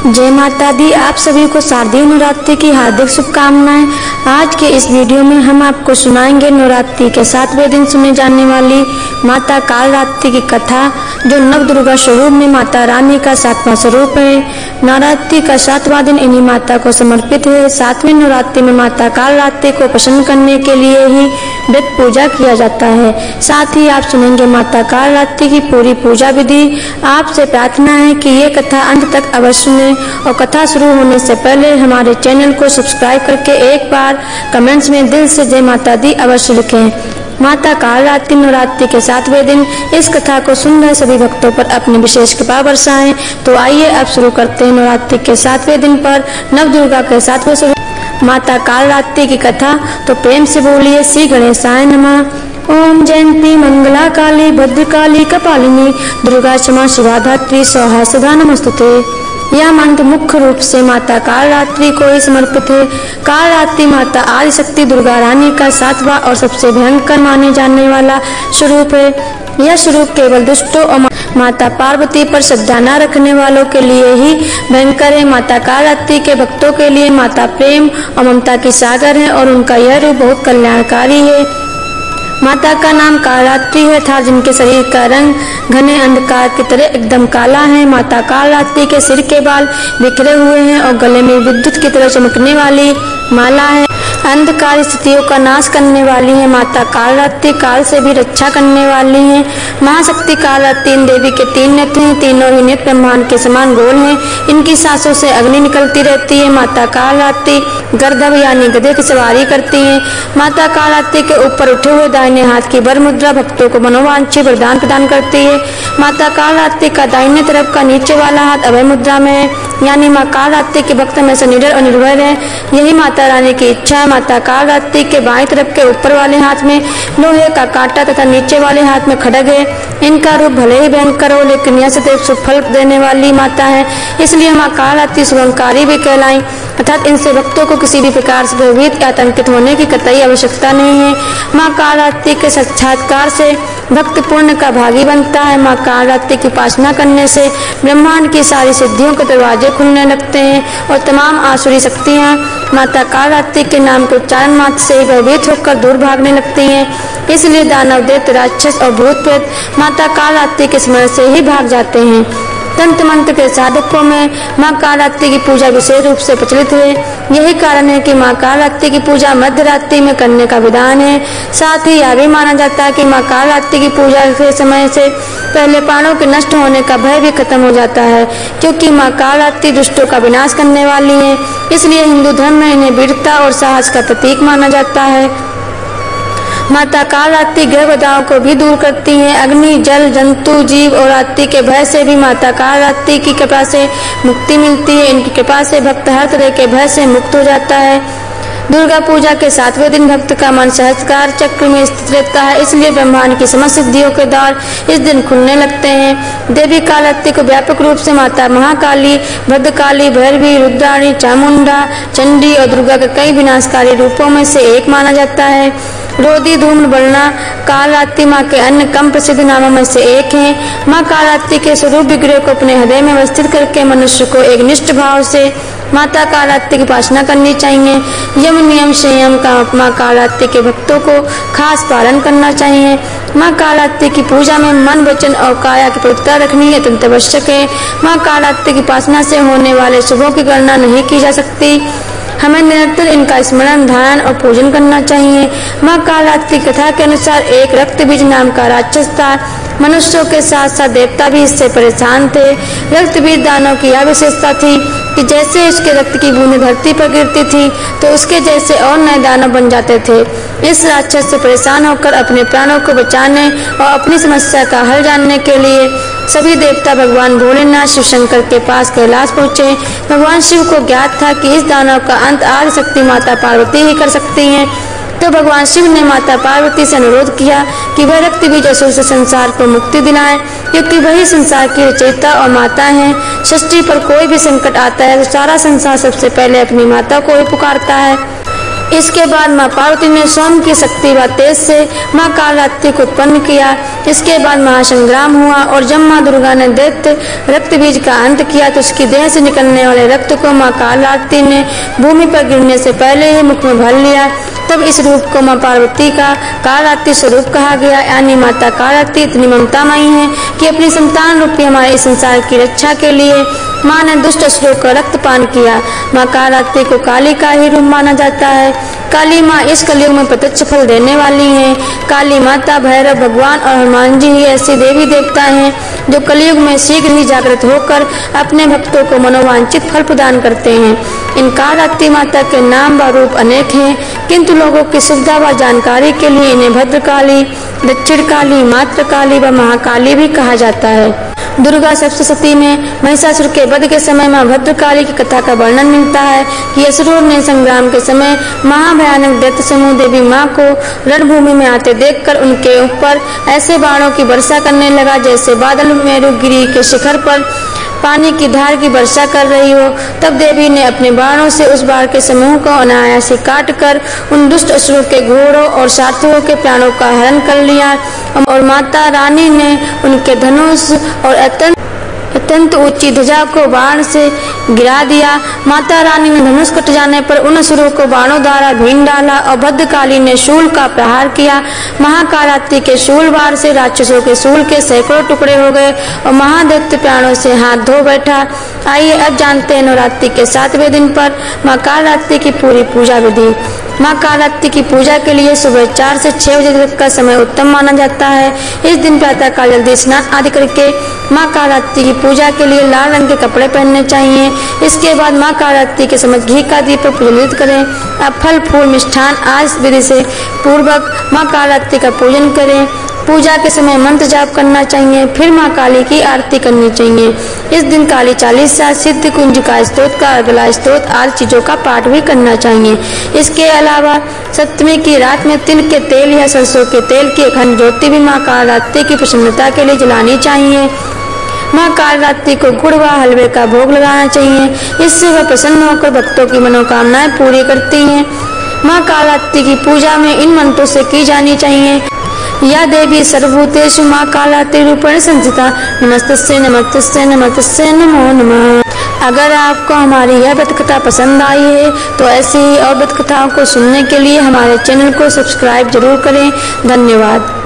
जय माता दी। आप सभी को शारदीय नवरात्रि की हार्दिक शुभकामनाएं। आज के इस वीडियो में हम आपको सुनाएंगे नवरात्रि के 7वें दिन सुने जाने वाली माता कालरात्रि की कथा, जो नव दुर्गा स्वरूप में माता रानी का 7वां स्वरूप है। नवरात्रि का 7वां दिन इन्हीं माता को समर्पित है। 7वें नवरात्रि में माता कालरात्रि को प्रसन्न करने के लिए ही व्रत पूजा किया जाता है। साथ ही आप सुनेंगे माता कालरात्रि की पूरी पूजा विधि। आपसे प्रार्थना है कि ये कथा अंत तक अवश्य सुने और कथा शुरू होने से पहले हमारे चैनल को सब्सक्राइब करके एक बार कमेंट्स में दिल से जय माता दी अवश्य लिखें। माता कालरात्रि नवरात्रि के 7वें दिन इस कथा को सुन रहे सभी भक्तों पर अपनी विशेष कृपा बरसाएं। तो आइए अब शुरू करते हैं नवरात्रि के 7वें दिन पर नव दुर्गा के 7वें स्वरूप माता कालरात्रि की कथा। तो प्रेम से बोलिए श्री गणेशाय नमः। ओम जयंती मंगला काली भद्रकाली कपालिनी दुर्गा क्षमा शिवा धात्री स्वाहा सदा नमस्तुते। यह मंत्र मुख्य रूप से माता कालरात्रि को ही समर्पित है। कालरात्रि माता आदिशक्ति दुर्गा रानी का 7वां और सबसे भयंकर माने जाने वाला स्वरूप है। यह स्वरूप केवल दुष्टों और माता पार्वती पर श्रद्धा न रखने वालों के लिए ही भयंकर है। माता कालरात्रि के भक्तों के लिए माता प्रेम और ममता की सागर है और उनका यह रूप बहुत कल्याणकारी है। माता का नाम कालरात्रि है था, जिनके शरीर का रंग घने अंधकार की तरह एकदम काला है। माता कालरात्रि के सिर के बाल बिखरे हुए हैं और गले में विद्युत की तरह चमकने वाली माला है। अंधकार स्थितियों का नाश करने वाली है। माता कालरात्रि काल से भी रक्षा करने वाली है। महाशक्ति कालरात्रि इन देवी के 3 नेत्र हैं। तीनों ही नेत्र ब्रह्मांड के समान गोल हैं। इनकी सांसों से अग्नि निकलती रहती है। माता कालरात्रि गर्दभ यानी गधे की सवारी करती हैं। माता कालरात्रि के ऊपर उठे हुए दाहिने हाथ की वर मुद्रा भक्तों को मनोवांछित वरदान प्रदान करती है। माता कालरात्रि का दाहिने तरफ का नीचे वाला हाथ अभय मुद्रा में है, यानी माँ कालरात्रि के भक्त में से निडर और निर्भय है। यही माता रानी की इच्छा है। माता कालरात्रि के बाएं तरफ के ऊपर वाले हाथ में लोहे का कांटा तथा नीचे वाले हाथ में खड्ग है। इनका रूप भले ही भयंकर हो, लेकिन यह सदैव सुफल देने वाली माता है। इसलिए माँ कालरात्रि शुभंकारी भी कहलाई, अर्थात इनसे भक्तों को किसी भी प्रकार से भयभीत या आतंकित होने की कतई आवश्यकता नहीं है। माँ कालरात्रि के साक्षात्कार से भक्त पुण्य का भागी बनता है। माँ कालरात्रि की उपासना करने से ब्रह्मांड की सारी सिद्धियों के दरवाजे खुलने लगते हैं और तमाम आसुरी शक्तियाँ माता कालरात्रि के नाम के उच्चारण मात्र से ही भयभीत होकर दूर भागने लगती हैं। इसलिए दानव दैत्य राक्षस और भूत प्रेत माता कालरात्रि के स्मरण से ही भाग जाते हैं। तंत्र मंत्र के साधकों में माँ कालरात्रि की पूजा विशेष रूप से प्रचलित है। यही कारण है कि माँ कालरात्रि की पूजा मध्य रात्रि में करने का विधान है। साथ ही यह भी माना जाता है कि माँ कालरात्रि की पूजा के समय से पहले प्राणों के नष्ट होने का भय भी खत्म हो जाता है, क्योंकि माँ कालरात्रि दुष्टों का विनाश करने वाली है। इसलिए हिंदू धर्म में इन्हें वीरता और साहस का प्रतीक माना जाता है। माता कालरात्रि ग्रह बाधाओं को भी दूर करती है। अग्नि, जल, जंतु, जीव और रात्रि के भय से भी माता कालरात्रि की कृपा से मुक्ति मिलती है। इनकी कृपा से भक्त हर तरह के भय से मुक्त हो जाता है। दुर्गा पूजा के 7वें दिन भक्त का मन सहस्त्रार चक्र में स्थित रहता है। इसलिए ब्रह्मांड की समस्त सिद्धियों के द्वार इस दिन खुलने लगते हैं। देवी कालरात्रि को व्यापक रूप से माता महाकाली, भद्रकाली, भैरवी, रुद्राणी, चामुंडा, चंडी और दुर्गा के कई विनाशकारी रूपों में से एक माना जाता है। रोधी, धूम्र, बलना कालरात्रि माँ के अन्य कम प्रसिद्ध नामों में से एक है। माँ कालरात्रि के स्वरूप विग्रह को अपने हृदय में अवस्थित करके मनुष्य को एक निष्ठ भाव से माता कालरात्रि की उपासना करनी चाहिए। यम नियम संयम का माँ कालरात्रि के भक्तों को खास पालन करना चाहिए। माँ कालरात्रि की पूजा में मन, वचन और काया की पवित्रता रखनी अत्यंत आवश्यक है। माँ कालरात्रि की उपासना से होने वाले शुभों की गणना नहीं की जा सकती। हमें निरंतर इनका स्मरण, ध्यान और पूजन करना चाहिए। माँ कालरात्रि कथा के अनुसार एक रक्त बीज नाम का राक्षस था। मनुष्यों के साथ साथ देवता भी इससे परेशान थे। रक्त बीज दानव की यह विशेषता थी कि जैसे उसके रक्त की बूंदें धरती पर गिरती थी तो उसके जैसे और नए दानव बन जाते थे। इस राक्षस से परेशान होकर अपने प्राणों को बचाने और अपनी समस्या का हल जानने के लिए सभी देवता भगवान भोलेनाथ शिव शंकर के पास कैलाश पहुँचे। भगवान शिव को ज्ञात था कि इस दानव का अंत आदिशक्ति माता पार्वती ही कर सकती हैं। तो भगवान शिव ने माता पार्वती से अनुरोध किया कि वह रक्त बीज असुर से संसार को मुक्ति दिलाएं, क्योंकि वही संसार की रचयिता और माता है। सृष्टि पर कोई भी संकट आता है तो सारा संसार सबसे पहले अपनी माता को ही पुकारता है। इसके बाद माँ पार्वती ने स्वयं की शक्ति व तेज से माँ कालरात्रि को उत्पन्न किया। इसके बाद महासंग्राम हुआ और जब माँ दुर्गा ने दैत्य रक्त बीज का अंत किया तो उसकी देह से निकलने वाले रक्त को माँ कालरात्रि ने भूमि पर गिरने से पहले ही मुख में भर लिया। तब इस रूप को माँ पार्वती का कालरात्रि स्वरूप कहा गया। यानी माता कालरात्रि इतनी ममतामयी है कि अपनी संतान रूपी हमारे इस संसार की रक्षा के लिए माँ ने दुष्ट असुरों का रक्तपान किया। माँ कालरात्रि को काली का ही रूप माना जाता है। काली माँ इस कलयुग में प्रत्यक्ष फल देने वाली हैं। काली माता, भैरव भगवान और हनुमान जी ही ऐसे देवी देवता हैं जो कलयुग में शीघ्र ही जागृत होकर अपने भक्तों को मनोवांछित फल प्रदान करते हैं। इन कालरात्रि माता के नाम व रूप अनेक हैं, किंतु लोगों की सुविधा व जानकारी के लिए इन्हें भद्रकाली, दक्षिण काली, मातृकाली व महाकाली भी कहा जाता है। दुर्गा सप्तशती में महिषासुर के वध के समय मां भद्रकाली की कथा का वर्णन मिलता है कि असुरों ने संग्राम के समय महाभयानक दैत्य समूह देवी मां को रणभूमि में आते देखकर उनके ऊपर ऐसे बाणों की वर्षा करने लगा जैसे बादल मेरुगिरी के शिखर पर पानी की धार की वर्षा कर रही हो। तब देवी ने अपने बाणों से उस बाण के समूह को अनायास ही काट कर उन दुष्ट असुरों के घोड़ों और सारथियों के प्राणों का हरण कर लिया और माता रानी ने उनके धनुष और अत्यंत ऊंची ध्वजा को बाण से गिरा दिया। माता रानी ने धनुष कट जाने पर उन असुरों को बाणों द्वारा भीन डाला और भद्रकाली ने शूल का प्रहार किया। महाकालरात्रि के शूल वार से राक्षसों के शूल के सैकड़ों टुकड़े हो गए और महादैत्य प्राणों से हाथ धो बैठा। आइए अब जानते हैं नवरात्रि के 7वें दिन पर माँ कालरात्रि की पूरी पूजा विधि। माँ कालरात्रि की पूजा के लिए सुबह 4 से 6 बजे तक का समय उत्तम माना जाता है। इस दिन प्रातः काल जल्दी स्नान आदि करके माँ कालरात्रि की पूजा के लिए लाल रंग के कपड़े पहनने चाहिए। इसके बाद माँ कालरात्रि के समय घी का दीप प्रज्वलित करें। अब फल फूल मिष्ठान आज विधि से पूर्वक माँ कालरात्रि का पूजन करें। पूजा के समय मंत्र जाप करना चाहिए, फिर माँ काली की आरती करनी चाहिए। इस दिन काली चालीसा, सिद्ध कुंजिका स्तोत्र का अगला स्तोत्र आदि चीजों का पाठ भी करना चाहिए। इसके अलावा सप्तमी की रात में तिल के तेल या सरसों के तेल की अखंड ज्योति भी माँ कालरात्रि की प्रसन्नता के लिए जलानी चाहिए। माँ कालरात्रि को गुड़ व हलवे का भोग लगाना चाहिए, इससे वह प्रसन्न होकर भक्तों की मनोकामनाएं पूरी करती हैं। माँ कालरात्रि की पूजा में इन मंत्रों से की जानी चाहिए। या देवी सर्वभूतेषु माँ कालरात्रि रूपेण संस्थिता, नमस्तस्यै नमस्तस्यै नमस्तस्यै नमो नमः। अगर आपको हमारी यह व्रत कथा पसंद आई है तो ऐसी ही और व्रत कथाओं को सुनने के लिए हमारे चैनल को सब्सक्राइब जरूर करें। धन्यवाद।